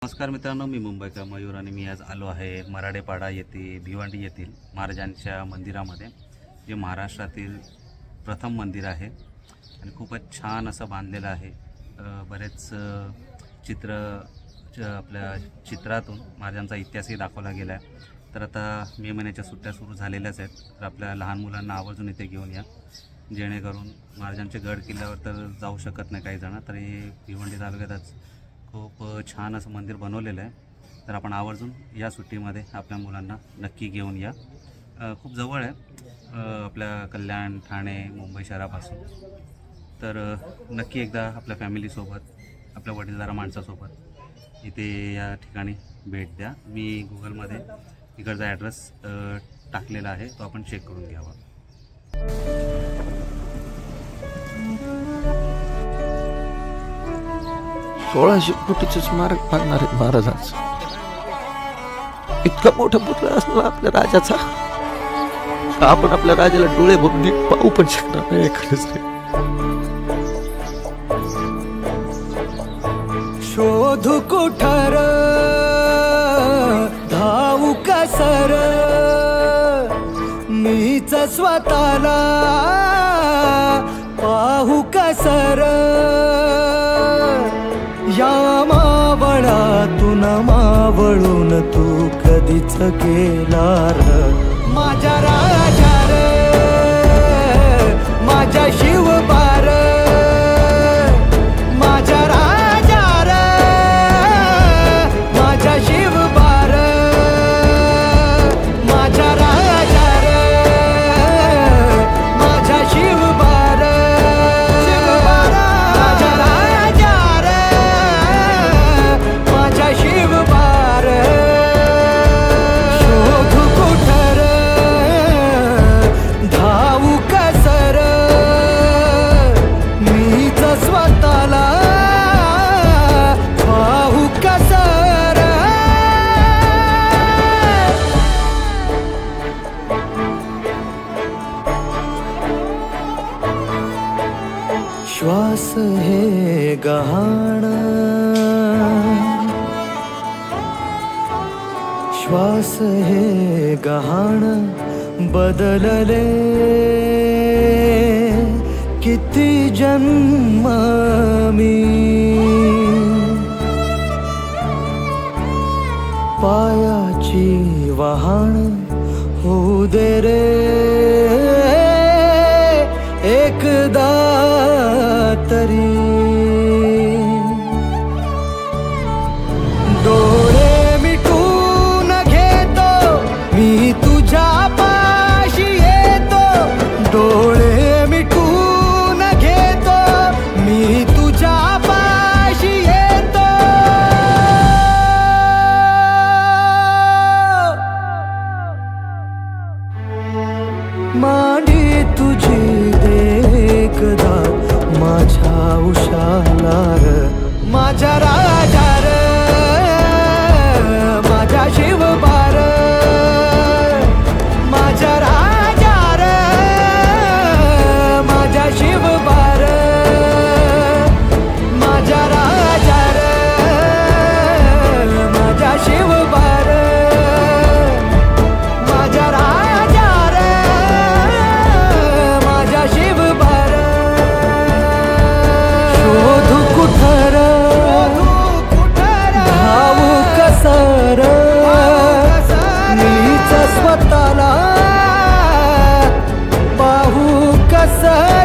नमस्कार मित्रांनो, मी मुंबईचा मयूर आणि मी आज आलो आहे मराडेपाडा येथे भिवंडी येथील महाराजांच्या मंदिरामध्ये, जे महाराष्ट्रातील प्रथम मंदिर आहे आणि खूपच छान असं बांधलेलं आहे। बरेच आपल्या चित्रातून महाराजांचा इतिहासही दाखवला गेला आहे। तर आता मे महिन्याच्या सुट्ट्या सुरू झालेल्याच आहेत, तर आपल्या लहान मुलांना आवर्जून इथे घेऊन या, जेणेकरून महाराजांचे गड किल्ल्यावर तर जाऊ शकत नाही काही जण, तर हे भिवंडी तालुक्यातच खूप छान असं मंदिर बनवलेलं आहे। तर आपण आवर्जून या सुट्टीमध्ये आपल्या मुलांना नक्की घेऊन या। खूप जवळ आहे आपल्या कल्याण, ठाणे, मुंबई शहरापासून। तर नक्की एकदा आपल्या फॅमिलीसोबत, आपल्या वडीलधारा माणसासोबत इथे या ठिकाणी भेट द्या। मी गुगलमध्ये इकडचा ॲड्रेस टाकलेला आहे, तो आपण चेक करून घ्यावा। 1600 कोटीचं स्मारक बांधणार आहेत महाराजांचं। इतका मोठा पुतळा असणार आपल्या राजाचा, आपण आपल्या राजाला डोळे भरून नीट पाहू पण शकणार नाही खरंच रे। शोधू कुठार धावू कसर, मीच स्वतःला पाहू कसर, या मावळातून मावळून तू कधीच गेला र माझ्या राजा रे, माझ्या शिवबार, माझ्या राजा रे, माझ्या शिवबार, माझ्या राजा रे, माझ्या शिवबार, माझ्या राजा रे, माझ्या शिवबार। शोधू कुठर धावू कसर, मीच स्वतःला पाहू कसर। श्वास हे गहाण, श्वास हे गहाण बदलले किती जन्म मी, पायाची वहाण होऊ दे रे एकदा तरी। डोळे मिटून घेतो मी तुझ्या पाशी येतो, डोळे मिटून घेतो मी तुझ्या पाशी येतो। मांडी तुझी देखदा माझ्या उशाला र माझ्या राजा र, माझ्या शिवबार, माझ्या राजा र, माझ्या शिवबार, माझ्या राजा र, माझ्या शिवबार, माझ्या राजा र, माझ्या शिवबार। शोधू कुठर धावू कसर, मीच स्वतःला पाहू कसर।